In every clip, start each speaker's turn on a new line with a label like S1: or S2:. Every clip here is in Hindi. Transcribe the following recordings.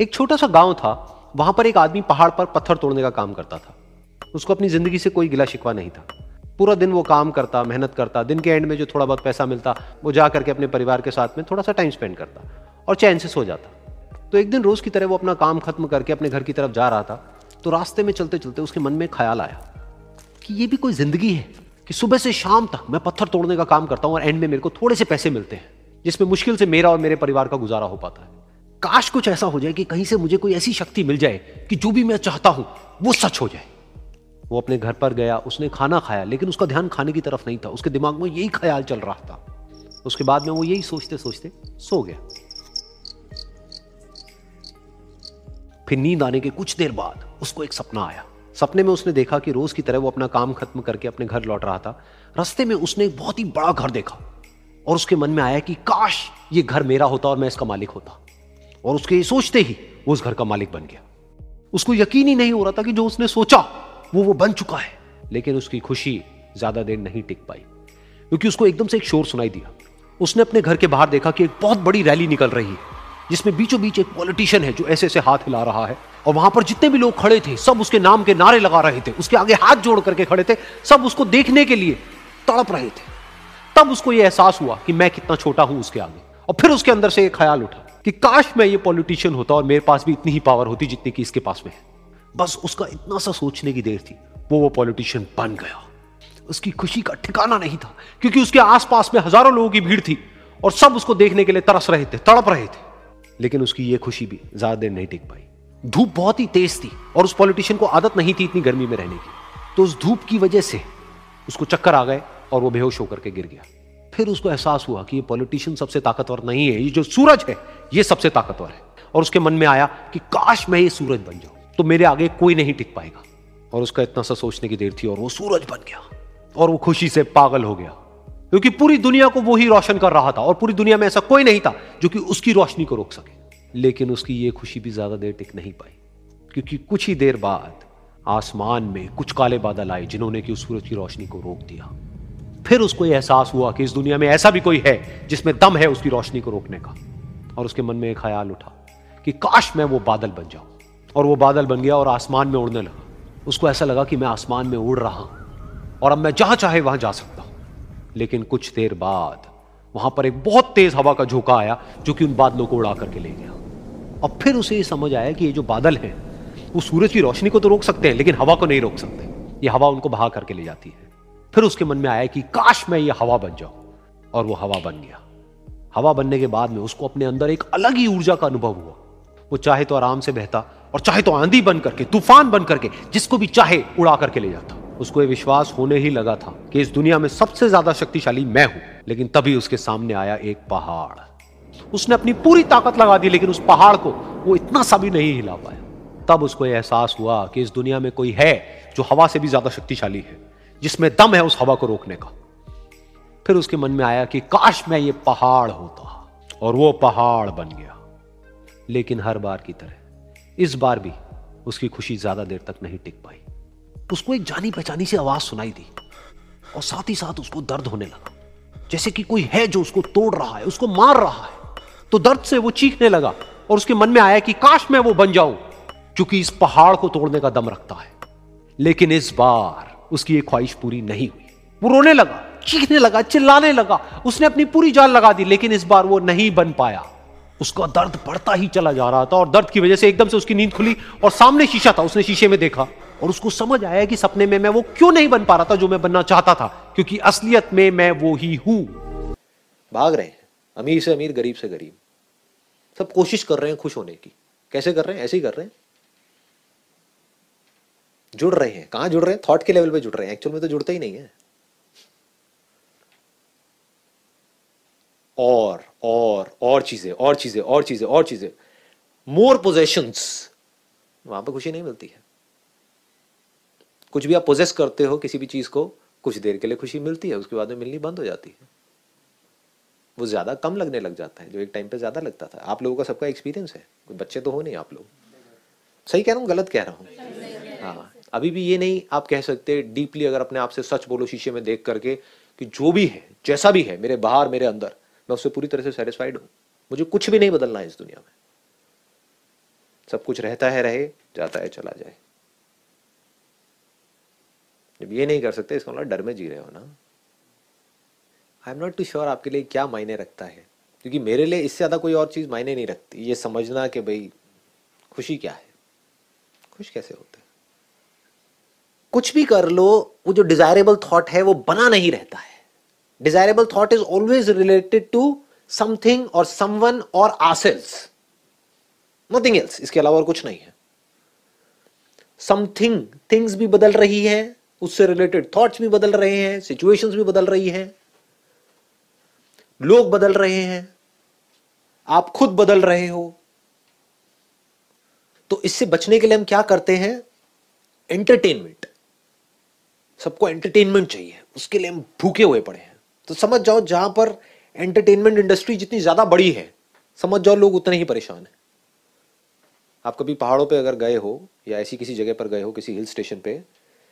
S1: एक छोटा सा गांव था, वहां पर एक आदमी पहाड़ पर पत्थर तोड़ने का काम करता था। उसको अपनी जिंदगी से कोई गिला शिकवा नहीं था। पूरा दिन वो काम करता, मेहनत करता, दिन के एंड में जो थोड़ा बहुत पैसा मिलता वो जा करके अपने परिवार के साथ में थोड़ा सा टाइम स्पेंड करता और चैन से सो जाता। तो एक दिन रोज की तरह वो अपना काम खत्म करके अपने घर की तरफ जा रहा था, तो रास्ते में चलते चलते उसके मन में ख्याल आया कि ये भी कोई जिंदगी है कि सुबह से शाम तक मैं पत्थर तोड़ने का काम करता हूं और एंड में मेरे को थोड़े से पैसे मिलते हैं, जिसमें मुश्किल से मेरा और मेरे परिवार का गुजारा हो पाता है। काश कुछ ऐसा हो जाए कि कहीं से मुझे कोई ऐसी शक्ति मिल जाए कि जो भी मैं चाहता हूं वो सच हो जाए। वो अपने घर पर गया, उसने खाना खाया, लेकिन उसका ध्यान खाने की तरफ नहीं था। उसके दिमाग में यही ख्याल चल रहा था। उसके बाद में वो यही सोचते सोचते सो गया। फिर नींद आने के कुछ देर बाद उसको एक सपना आया। सपने में उसने देखा कि रोज की तरह वो अपना काम खत्म करके अपने घर लौट रहा था। रास्ते में उसने एक बहुत ही बड़ा घर देखा और उसके मन में आया कि काश ये घर मेरा होता और मैं इसका मालिक होता। और उसके सोचते ही वो उस घर का मालिक बन गया। उसको यकीन ही नहीं हो रहा था कि जो उसने सोचा वो बन चुका है। लेकिन उसकी खुशी ज्यादा देर नहीं टिक पाई, क्योंकि उसको एकदम से एक शोर सुनाई दिया। उसने अपने घर के बाहर देखा कि एक बहुत बड़ी रैली निकल रही है, जिसमें बीचों बीच एक पॉलिटिशियन है जो ऐसे ऐसे हाथ हिला रहा है। और वहां पर जितने भी लोग खड़े थे सब उसके नाम के नारे लगा रहे थे, उसके आगे हाथ जोड़ करके खड़े थे, सब उसको देखने के लिए तड़प रहे थे। तब उसको यह एहसास हुआ कि मैं कितना छोटा हूं उसके आगे। और फिर उसके अंदर से एक ख्याल उठा कि काश मैं ये पॉलिटिशियन होता और मेरे पास भी इतनी ही पावर होती जितनी कि इसके पास में है। बस उसका इतना सा सोचने की देर थी, वो पॉलिटिशियन बन गया। उसकी खुशी का ठिकाना नहीं था, क्योंकि उसके आसपास में हजारों लोगों की भीड़ थी और सब उसको देखने के लिए तरस रहे थे, तड़प रहे थे। लेकिन उसकी ये खुशी भी ज्यादा देर नहीं टिक पाई। धूप बहुत ही तेज थी और उस पॉलिटिशियन को आदत नहीं थी इतनी गर्मी में रहने की। तो उस धूप की वजह से उसको चक्कर आ गए और वो बेहोश होकर के गिर गया। फिर उसको एहसास हुआ कि ये पॉलिटिशियन सबसे ताकतवर नहीं है, ये जो सूरज है ये सबसे ताकतवर है। और उसके मन में आया कि काश मैं ये सूरज बन जाऊं तो मेरे आगे कोई नहीं टिक पाएगा। और उसका इतना सा सोचने की देर थी और वो सूरज बन गया। और वो खुशी से पागल हो गया, क्योंकि पूरी दुनिया को वो ही रोशन कर रहा था और पूरी दुनिया में ऐसा कोई नहीं था जो कि उसकी रोशनी को रोक सके। लेकिन उसकी ये खुशी भी ज्यादा देर टिक नहीं पाई, क्योंकि कुछ ही देर बाद आसमान में कुछ काले बादल आए जिन्होंने कि उस सूरज की रोशनी को रोक दिया। फिर उसको यह एहसास हुआ कि इस दुनिया में ऐसा भी कोई है जिसमें दम है उसकी रोशनी को रोकने का। और उसके मन में एक ख्याल उठा कि काश मैं वो बादल बन जाऊं। और वो बादल बन गया और आसमान में उड़ने लगा। उसको ऐसा लगा कि मैं आसमान में उड़ रहा हूं और अब मैं जहां चाहे वहां जा सकता हूं। लेकिन कुछ देर बाद वहां पर एक बहुत तेज हवा का झोंका आया जो कि उन बादलों को उड़ा करके ले गया। और फिर उसे ये समझ आया कि ये जो बादल हैं वो सूरज की रोशनी को तो रोक सकते हैं, लेकिन हवा को नहीं रोक सकते। ये हवा उनको बहा करके ले जाती है। फिर उसके मन में आया कि काश मैं ये हवा बन जाऊं। और वो हवा बन गया। हवा बनने के बाद में उसको अपने अंदर एक अलग ही ऊर्जा का अनुभव हुआ। वो चाहे तो आराम से बहता और चाहे तो आंधी बन करके, तूफान बन करके, जिसको भी चाहे उड़ा करके ले जाता। उसको ये विश्वास होने ही लगा था कि इस दुनिया में सबसे ज्यादा शक्तिशाली मैं हूं। लेकिन तभी उसके सामने आया एक पहाड़। उसने अपनी पूरी ताकत लगा दी, लेकिन उस पहाड़ को वो इतना सा भी नहीं हिला पाया। तब उसको यह एहसास हुआ कि इस दुनिया में कोई है जो हवा से भी ज्यादा शक्तिशाली है, जिसमें दम है उस हवा को रोकने का। फिर उसके मन में आया कि काश मैं ये पहाड़ होता। और वो पहाड़ बन गया। लेकिन हर बार की तरह इस बार भी उसकी खुशी ज्यादा देर तक नहीं टिक पाई। उसको एक जानी पहचानी सी आवाज सुनाई दी और साथ ही साथ उसको दर्द होने लगा, जैसे कि कोई है जो उसको तोड़ रहा है, उसको मार रहा है। तो दर्द से वो चीखने लगा और उसके मन में आया कि काश मैं वो बन जाऊं क्योंकि इस पहाड़ को तोड़ने का दम रखता है। लेकिन इस बार उसकी एक ख्वाहिश पूरी नहीं हुई। वो रोने लगा, चीखने लगा, चिल्लाने लगा। उसने अपनी पूरी जान लगा दी, लेकिन इस बार वो नहीं बन पाया। उसका दर्द बढ़ता ही चला जा रहा था और दर्द की वजह से एकदम से उसकी नींद खुली और सामने शीशा था। उसने शीशे में देखा और उसको समझ आया कि सपने में मैं वो क्यों नहीं बन पा रहा था जो मैं बनना चाहता था, क्योंकि असलियत में मैं वो ही हूं। भाग रहे हैं अमीर से अमीर, गरीब से गरीब, सब कोशिश कर रहे हैं खुश होने की। कैसे कर रहे हैं? ऐसे ही कर रहे हैं, जुड़ रहे हैं। कहां जुड़ रहे हैं? थॉट के लेवल पे जुड़ रहे हैं, एक्चुअल में तो जुड़ते ही नहीं है। और चीजें, और चीजें, और चीजें, और चीजें, मोर पोजेशंस, वहां पर खुशी नहीं मिलती है। कुछ भी आप पोजेस करते हो किसी भी चीज को, कुछ देर के लिए खुशी मिलती है, उसके बाद में मिलनी बंद हो जाती है। वो ज्यादा कम लगने लग जाता है जो एक टाइम पे ज्यादा लगता था। आप लोगों का सबका एक्सपीरियंस है, कोई बच्चे तो हो नहीं आप लोग। सही कह रहा हूँ, गलत कह रहा हूँ? हाँ, अभी भी ये नहीं आप कह सकते डीपली, अगर अपने आप से सच बोलो शीशे में देख करके कि जो भी है, जैसा भी है, मेरे बाहर मेरे अंदर, मैं उससे पूरी तरह से सेटिस्फाइड हूं, मुझे कुछ भी नहीं बदलना है इस दुनिया में। सब कुछ रहता है रहे, जाता है चला जाए। जब ये नहीं कर सकते इसका मतलब डर में जी रहे हो ना। I am not too sure आपके लिए क्या मायने रखता है, क्योंकि मेरे लिए इससे ज़्यादा कोई और चीज़ मायने नहीं रखती। ये समझना कि भाई खुशी क्या है, खुश कैसे होते हैं। कुछ भी कर लो, वो जो डिजायरेबल थॉट है वो बना नहीं रहता है। Desirable thought is always related to something और समवन और आवरसेल्व्स, नथिंग एल्स। इसके अलावा और कुछ नहीं है। समथिंग, थिंग्स भी बदल रही है, उससे रिलेटेड थॉट्स भी बदल रहे हैं, सिचुएशंस भी बदल रही हैं, लोग बदल रहे हैं, आप खुद बदल रहे हो। तो इससे बचने के लिए हम क्या करते हैं? एंटरटेनमेंट। सबको एंटरटेनमेंट चाहिए, उसके लिए हम भूखे हुए पड़े हैं। तो समझ जाओ जहां पर एंटरटेनमेंट इंडस्ट्री जितनी ज्यादा बड़ी है, समझ जाओ लोग उतने ही परेशान हैं। आप कभी पहाड़ों पे अगर गए हो या ऐसी किसी जगह पर गए हो, किसी हिल स्टेशन पे,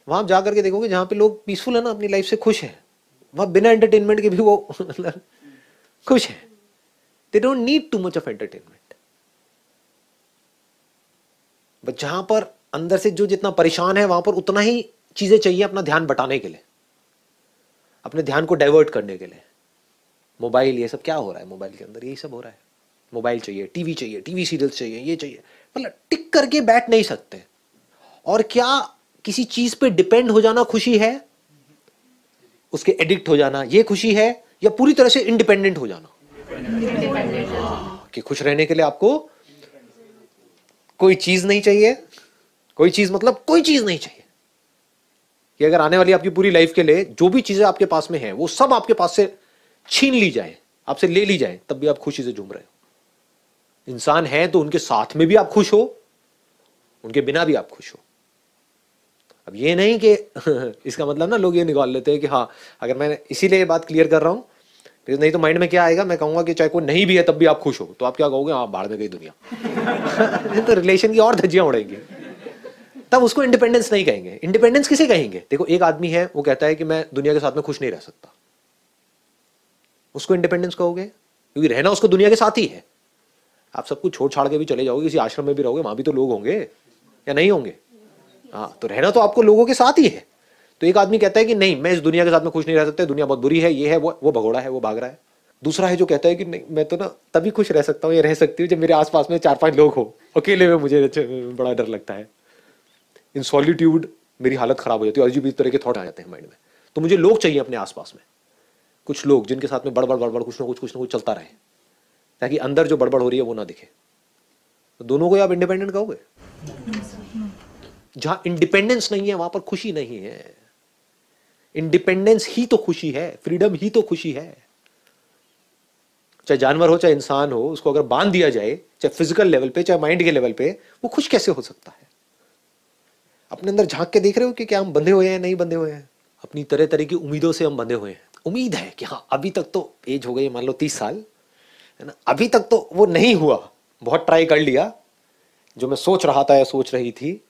S1: वहां जाकर के देखोगे जहां पे लोग पीसफुल है ना, अपनी लाइफ से खुश हैं, वहां बिना एंटरटेनमेंट के भी वो खुश हैं। They don't need too much of entertainment. But जहां पर अंदर से जो जितना परेशान है, वहां पर उतना ही चीजें चाहिए अपना ध्यान बटाने के लिए, अपने ध्यान को डाइवर्ट करने के लिए। मोबाइल, ये सब क्या हो रहा है मोबाइल के अंदर? यही सब हो रहा है। मोबाइल चाहिए, टीवी चाहिए, टीवी सीरियल्स चाहिए, ये चाहिए, मतलब टिक करके बैठ नहीं सकते। और क्या किसी चीज पे डिपेंड हो जाना खुशी है? उसके एडिक्ट हो जाना ये खुशी है? या पूरी तरह से इंडिपेंडेंट हो जाना? कि खुश रहने के लिए आपको कोई चीज नहीं चाहिए। कोई चीज मतलब कोई चीज नहीं चाहिए। कि अगर आने वाली आपकी पूरी लाइफ के लिए जो भी चीजें आपके पास में है वो सब आपके पास से छीन ली जाए, आपसे ले ली जाए, तब भी आप खुशी से झूम रहे हो। इंसान है तो उनके साथ में भी आप खुश हो, उनके बिना भी आप खुश हो। अब ये नहीं कि इसका मतलब ना लोग ये निकाल लेते हैं कि हाँ, अगर मैं इसीलिए ये बात क्लियर कर रहा हूं, नहीं तो माइंड में क्या आएगा, मैं कहूंगा कि चाहे कोई नहीं भी है तब भी आप खुश हो, तो आप क्या कहोगे? हाँ, बाहर में गई दुनिया। तो रिलेशन की और धज्जियां उड़ेंगी, तब उसको इंडिपेंडेंस नहीं कहेंगे। इंडिपेंडेंस किसे कहेंगे? देखो, एक आदमी है वो कहता है कि मैं दुनिया के साथ में खुश नहीं रह सकता, उसको इंडिपेंडेंस कहोगे? क्योंकि रहना उसको दुनिया के साथ ही है। आप सब कुछ छोड़ छाड़ के भी चले जाओगे, किसी आश्रम में भी रहोगे, वहां भी तो लोग होंगे या नहीं होंगे? हाँ, तो रहना तो आपको लोगों के साथ ही है। तो एक आदमी कहता है कि नहीं, मैं इस दुनिया के साथ में खुश नहीं रह सकता, दुनिया बहुत बुरी है, ये है, वो भगोड़ा है, वो भाग रहा है। दूसरा है जो कहता है कि नहीं, मैं तो ना तभी खुश रह सकता हूँ या रह सकती हूँ जब मेरे आसपास में 4-5 लोग हो, अकेले में मुझे बड़ा डर लगता है। इन सॉलिट्यूड मेरी हालत खराब हो जाती है, अजीब इस तरह के थॉट आ जाते हैं माइंड में। तो मुझे लोग चाहिए अपने आसपास में, कुछ लोग जिनके साथ में बड़बड़ बड़बड़ कुछ ना कुछ चलता रहे, ताकि अंदर जो बड़बड़ हो रही है वो ना दिखे। तो दोनों को आप इंडिपेंडेंट कहोगे? जहां इंडिपेंडेंस नहीं है वहां पर खुशी नहीं है। इंडिपेंडेंस ही तो खुशी है, फ्रीडम ही तो खुशी है। चाहे जानवर हो चाहे इंसान हो, उसको अगर बांध दिया जाए, चाहे फिजिकल लेवल पे चाहे माइंड के लेवल पे, वो खुश कैसे हो सकता है? अपने अंदर झांक के देख रहे हो कि क्या हम बंधे हुए हैं, नहीं बंधे हुए हैं? अपनी तरह तरह की उम्मीदों से हम बंधे हुए हैं। उम्मीद है कि हाँ, अभी तक तो एज हो गई मान लो 30 साल, है ना, अभी तक तो वो नहीं हुआ, बहुत ट्राई कर लिया, जो मैं सोच रहा था या सोच रही थी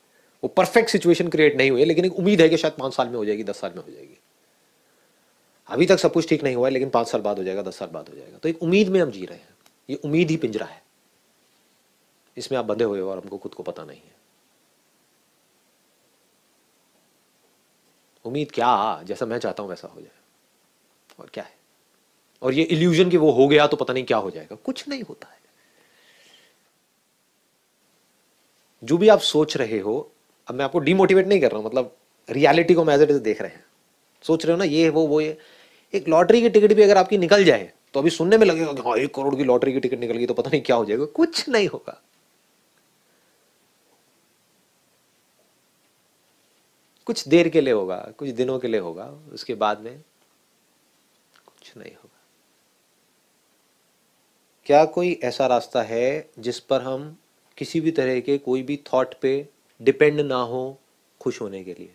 S1: वो परफेक्ट सिचुएशन क्रिएट नहीं हुई है, लेकिन एक उम्मीद है कि शायद 5 साल में हो जाएगी, 10 साल में हो जाएगी। अभी तक सब कुछ ठीक नहीं हुआ है, लेकिन 5 साल बाद हो जाएगा, 10 साल बाद हो जाएगा। तो एक उम्मीद में हम जी रहे हैं। ये उम्मीद ही पिंजरा है, इसमें आप बंधे हुए हो और हमको खुद को पता नहीं है। उम्मीद क्या, जैसा मैं चाहता हूं वैसा हो जाए, और क्या है? और ये इल्यूजन कि वो हो गया तो पता नहीं क्या हो जाएगा, कुछ नहीं होता है। जो भी आप सोच रहे हो, अब मैं आपको डिमोटिवेट नहीं कर रहा हूं, मतलब रियलिटी को एज इट इज देख रहे हैं। सोच रहे हो ना ये वो ये, एक लॉटरी की टिकट भी अगर आपकी निकल जाए तो अभी सुनने में लगेगा कि हाँ 1 करोड़ की लॉटरी की टिकट निकल गई तो पता नहीं क्या हो जाएगा। कुछ नहीं होगा। कुछ देर के लिए होगा, कुछ दिनों के लिए होगा, उसके बाद में कुछ नहीं होगा। क्या कोई ऐसा रास्ता है जिस पर हम किसी भी तरह के कोई भी थॉट पे डिपेंड ना हो खुश होने के लिए?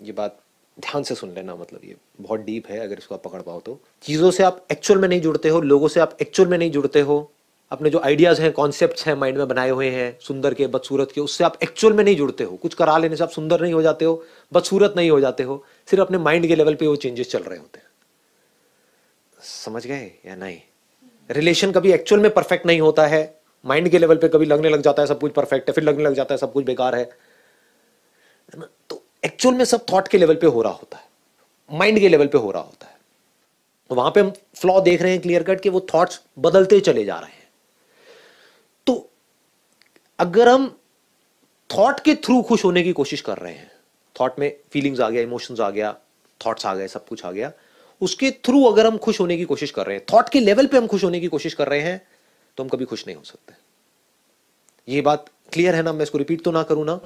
S1: ये बात ध्यान से सुन लेना, मतलब ये बहुत डीप है, अगर इसको आप पकड़ पाओ तो। चीज़ों से आप एक्चुअल में नहीं जुड़ते हो, लोगों से आप एक्चुअल में नहीं जुड़ते हो, अपने जो आइडियाज़ हैं, कॉन्सेप्ट्स हैं माइंड में बनाए हुए हैं, सुंदर के बदसूरत के, उससे आप एक्चुअल में नहीं जुड़ते हो। कुछ करा लेने से आप सुंदर नहीं हो जाते हो, बदसूरत नहीं हो जाते हो, सिर्फ अपने माइंड के लेवल पे वो चेंजेस चल रहे होते हैं। समझ गए या नहीं? रिलेशन कभी एक्चुअल में परफेक्ट नहीं होता है,
S2: माइंड के लेवल पे कभी लगने लग जाता है सब कुछ परफेक्ट है, फिर लगने लग जाता है सब कुछ बेकार है ना। तो एक्चुअल में सब थॉट के लेवल पे हो रहा होता है, माइंड के लेवल पे हो रहा होता है। तो वहां पे हम फ्लॉ देख रहे हैं क्लियर कट कि वो थॉट्स बदलते चले जा रहे हैं। तो अगर हम थॉट के थ्रू खुश होने की कोशिश कर रहे हैं, थॉट में फीलिंग्स आ गया, इमोशंस आ गया, थॉट्स आ गए, सब कुछ आ गया, उसके थ्रू अगर हम खुश होने की कोशिश कर रहे हैं, थॉट के लेवल पे हम खुश होने की कोशिश कर रहे हैं, तो हम कभी खुश नहीं हो सकते। ये बात क्लियर है ना? मैं इसको रिपीट तो ना करूं ना?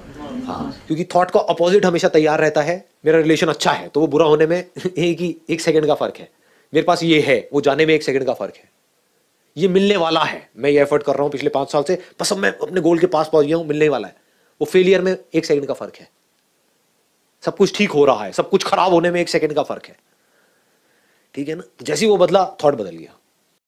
S2: हाँ, क्योंकि थॉट का अपोजिट हमेशा तैयार रहता है। मेरा रिलेशन अच्छा है तो वो बुरा होने में एक सेकंड का फर्क है। मेरे पास ये है, वो जाने में 1 सेकंड का फर्क है। ये मिलने वाला है, मैं ये एफर्ट कर रहा हूं पिछले 5 साल से, बस अब मैं अपने गोल के पास पहुंच गया हूं, मिलने वाला है। वो फेलियर में 1 सेकंड का फर्क है। सब कुछ ठीक हो रहा है, सब कुछ खराब होने में 1 सेकंड का फर्क है। ठीक है ना? जैसे ही वो बदला, थॉट बदल गया।